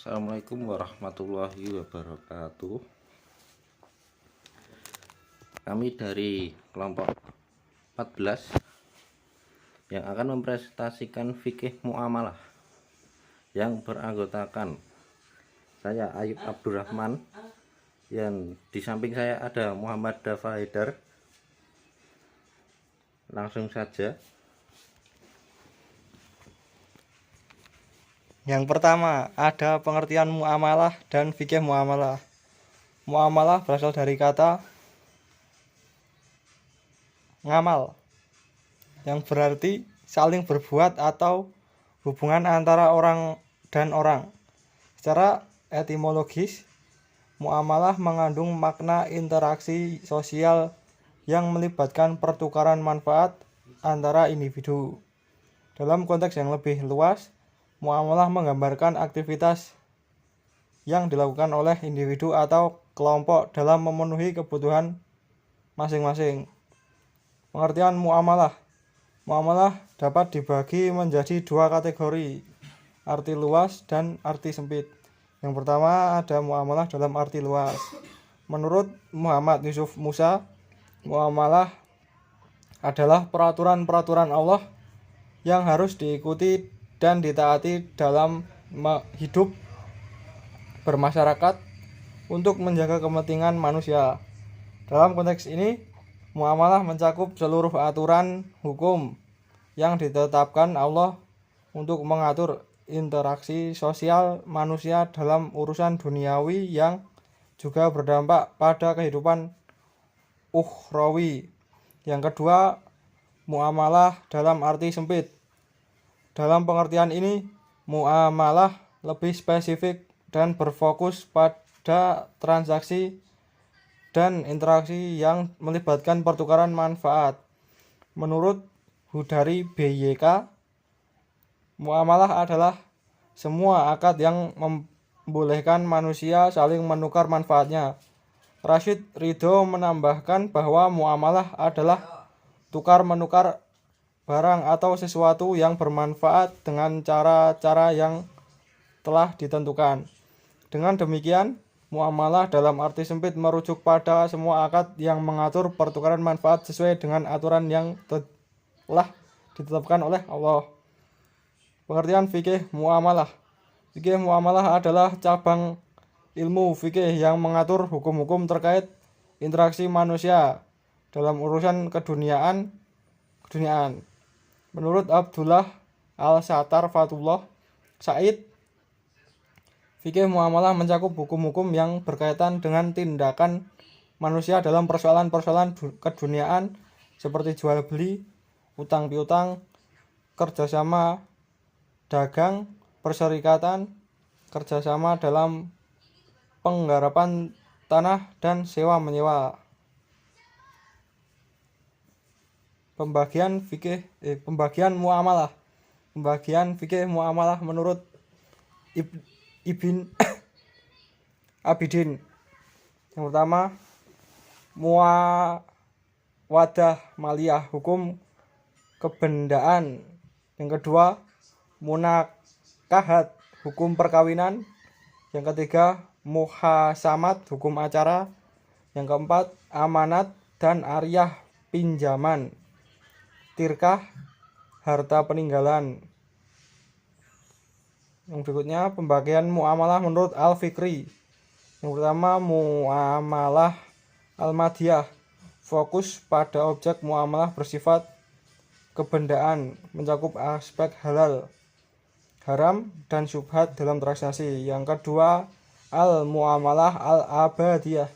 Assalamualaikum warahmatullahi wabarakatuh. Kami dari kelompok 14 yang akan mempresentasikan fikih muamalah yang beranggotakan saya Ayub Abdurrahman, yang di samping saya ada Muhammad Dafa Haidar. Langsung saja. Yang pertama, ada pengertian muamalah dan fikih muamalah. Muamalah berasal dari kata ngamal, yang berarti saling berbuat atau hubungan antara orang dan orang. Secara etimologis, muamalah mengandung makna interaksi sosial yang melibatkan pertukaran manfaat antara individu. Dalam konteks yang lebih luas, muamalah menggambarkan aktivitas yang dilakukan oleh individu atau kelompok dalam memenuhi kebutuhan masing-masing. Pengertian muamalah. Muamalah dapat dibagi menjadi dua kategori, arti luas dan arti sempit. Yang pertama ada muamalah dalam arti luas. Menurut Muhammad Yusuf Musa, muamalah adalah peraturan-peraturan Allah yang harus diikuti dan ditaati dalam hidup bermasyarakat untuk menjaga kepentingan manusia. Dalam konteks ini, muamalah mencakup seluruh aturan hukum yang ditetapkan Allah untuk mengatur interaksi sosial manusia dalam urusan duniawi yang juga berdampak pada kehidupan ukhrawi. Yang kedua, muamalah dalam arti sempit. Dalam pengertian ini, muamalah lebih spesifik dan berfokus pada transaksi dan interaksi yang melibatkan pertukaran manfaat. Menurut Hudari BYK, muamalah adalah semua akad yang membolehkan manusia saling menukar manfaatnya. Rashid Ridho menambahkan bahwa muamalah adalah tukar-menukar barang atau sesuatu yang bermanfaat dengan cara-cara yang telah ditentukan. Dengan demikian, muamalah dalam arti sempit merujuk pada semua akad yang mengatur pertukaran manfaat sesuai dengan aturan yang telah ditetapkan oleh Allah. Pengertian fikih muamalah. Fikih muamalah adalah cabang ilmu fikih yang mengatur hukum-hukum terkait interaksi manusia dalam urusan keduniaan. Menurut Abdullah Al-Sattar Fatullah Said, fikih muamalah mencakup hukum-hukum yang berkaitan dengan tindakan manusia dalam persoalan-persoalan keduniaan seperti jual beli, utang piutang, kerjasama dagang, perserikatan, kerjasama dalam penggarapan tanah, dan sewa menyewa. Pembagian muamalah. Pembagian fikih muamalah menurut Ibn Abidin. Yang pertama, muawadah maliyah, hukum kebendaan. Yang kedua, munakahat, hukum perkawinan. Yang ketiga, muhasamat, hukum acara. Yang keempat, amanat dan ariyah, pinjaman. Tirkah, harta peninggalan. Yang berikutnya, pembagian muamalah menurut Al-Fikri. Yang pertama, muamalah al-madiyah, fokus pada objek muamalah bersifat kebendaan, mencakup aspek halal, haram, dan syubhat dalam transaksi. Yang kedua, al-muamalah al-abadiyah,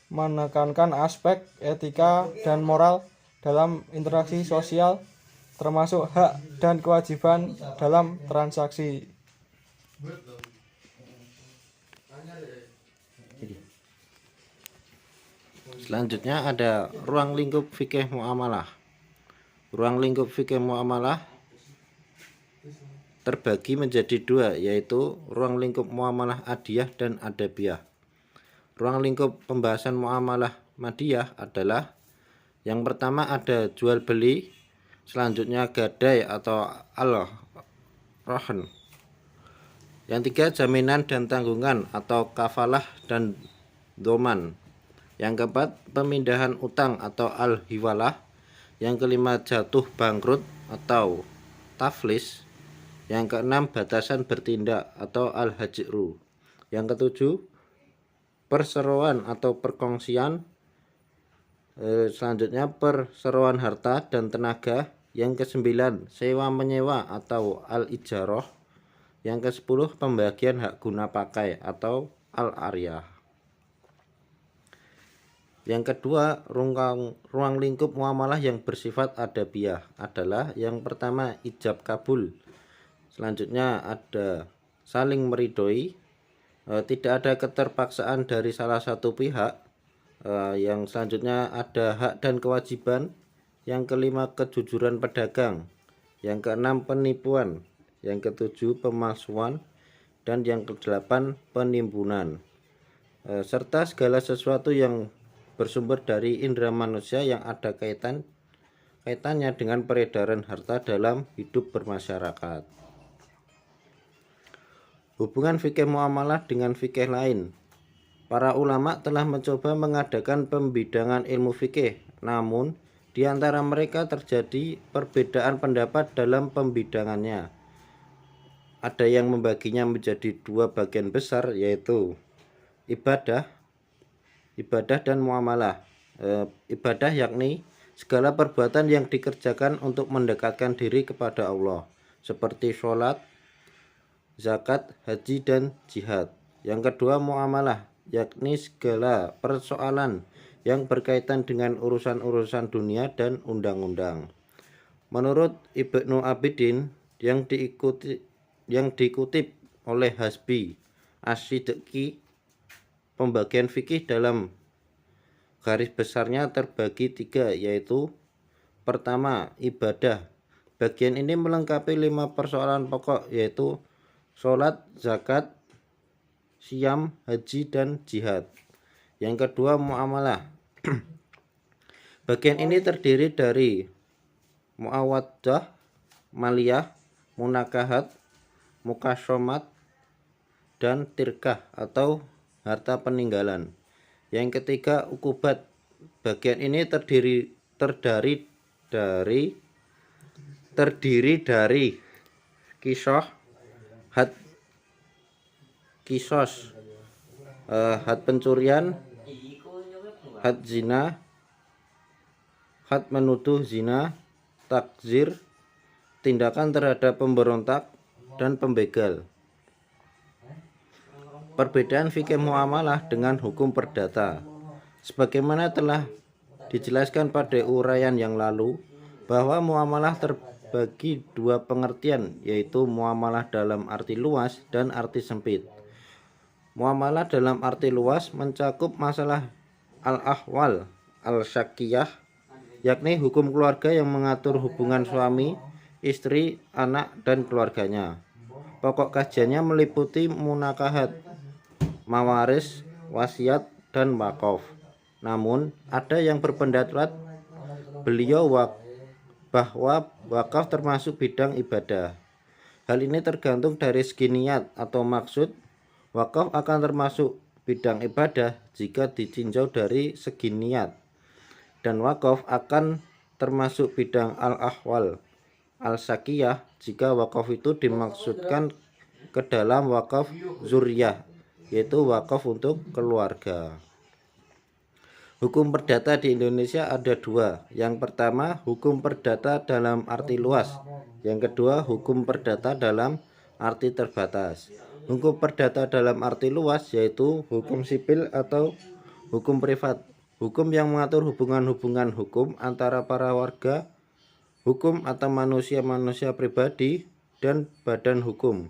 menekankan aspek etika dan moral dalam interaksi sosial, termasuk hak dan kewajiban dalam transaksi. Selanjutnya ada ruang lingkup fikih muamalah. Ruang lingkup fikih muamalah terbagi menjadi dua, yaitu ruang lingkup muamalah adiyah dan adabiyah. Ruang lingkup pembahasan muamalah madiyah adalah: yang pertama ada jual beli, selanjutnya gadai atau al-rahn, Yang tiga, jaminan dan tanggungan atau kafalah dan doman. Yang keempat, pemindahan utang atau al-hiwalah. Yang kelima, jatuh bangkrut atau taflis. Yang keenam, batasan bertindak atau al-hajru. Yang ketujuh, perseroan atau perkongsian. Selanjutnya, perseroan harta dan tenaga. Yang kesembilan, sewa menyewa atau al-ijarah. Yang ke-10, pembagian hak guna pakai atau al-aryah. Yang kedua, ruang lingkup muamalah yang bersifat adabiyah adalah yang pertama, ijab kabul. Selanjutnya ada saling meridhoi, tidak ada keterpaksaan dari salah satu pihak. Yang selanjutnya ada hak dan kewajiban. Yang kelima, kejujuran pedagang. Yang keenam, penipuan. Yang ketujuh, pemalsuan. Dan yang kedelapan, penimbunan. Serta segala sesuatu yang bersumber dari indera manusia yang ada kaitannya dengan peredaran harta dalam hidup bermasyarakat. Hubungan fikih muamalah dengan fikih lain. Para ulama telah mencoba mengadakan pembidangan ilmu fikih, namun di antara mereka terjadi perbedaan pendapat dalam pembidangannya. Ada yang membaginya menjadi dua bagian besar, yaitu ibadah dan muamalah. Ibadah yakni segala perbuatan yang dikerjakan untuk mendekatkan diri kepada Allah, seperti sholat, zakat, haji, dan jihad. Yang kedua, muamalah, yakni segala persoalan yang berkaitan dengan urusan-urusan dunia dan undang-undang. Menurut Ibnu Abidin yang dikutip oleh Hasbi Asy-Sidqi, pembagian fikih dalam garis besarnya terbagi tiga, yaitu pertama, ibadah. Bagian ini melengkapi 5 persoalan pokok, yaitu sholat, zakat, syam, haji, dan jihad. Yang kedua, muamalah. Bagian ini terdiri dari muawaddah, maliyah, munakahat, mukasyamat, dan tirkah atau harta peninggalan. Yang ketiga, ukubat. Bagian ini terdiri dari kisah, had kisos, had pencurian, had zina, had menuduh zina, takzir, tindakan terhadap pemberontak, dan pembegal. Perbedaan fikih muamalah dengan hukum perdata. Sebagaimana telah dijelaskan pada uraian yang lalu, bahwa muamalah terbagi dua pengertian, yaitu muamalah dalam arti luas dan arti sempit. Muamalah dalam arti luas mencakup masalah al-ahwal al-syakiyah, yakni hukum keluarga yang mengatur hubungan suami, istri, anak, dan keluarganya. Pokok kajiannya meliputi munakahat, mawaris, wasiat, dan wakaf. Namun, ada yang berpendapat beliau bahwa wakaf termasuk bidang ibadah. Hal ini tergantung dari segi niat atau maksud. Wakaf akan termasuk bidang ibadah jika ditinjau dari segi niat, dan wakaf akan termasuk bidang al-ahwal al-syakiyah jika wakaf itu dimaksudkan ke dalam wakaf zuriyah, yaitu wakaf untuk keluarga. Hukum perdata di Indonesia ada dua. Yang pertama, hukum perdata dalam arti luas. Yang kedua, hukum perdata dalam arti terbatas. Hukum perdata dalam arti luas yaitu hukum sipil atau hukum privat, hukum yang mengatur hubungan-hubungan hukum antara para warga hukum atau manusia-manusia pribadi dan badan hukum,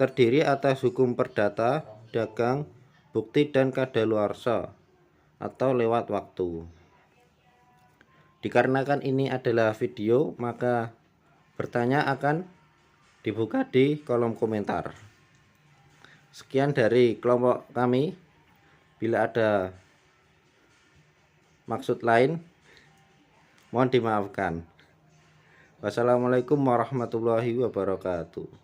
terdiri atas hukum perdata, dagang, bukti, dan kadaluarsa atau lewat waktu. Dikarenakan ini adalah video, maka bertanya akan dibuka di kolom komentar. Sekian dari kelompok kami. Bila ada maksud lain, mohon dimaafkan. Wassalamualaikum warahmatullahi wabarakatuh.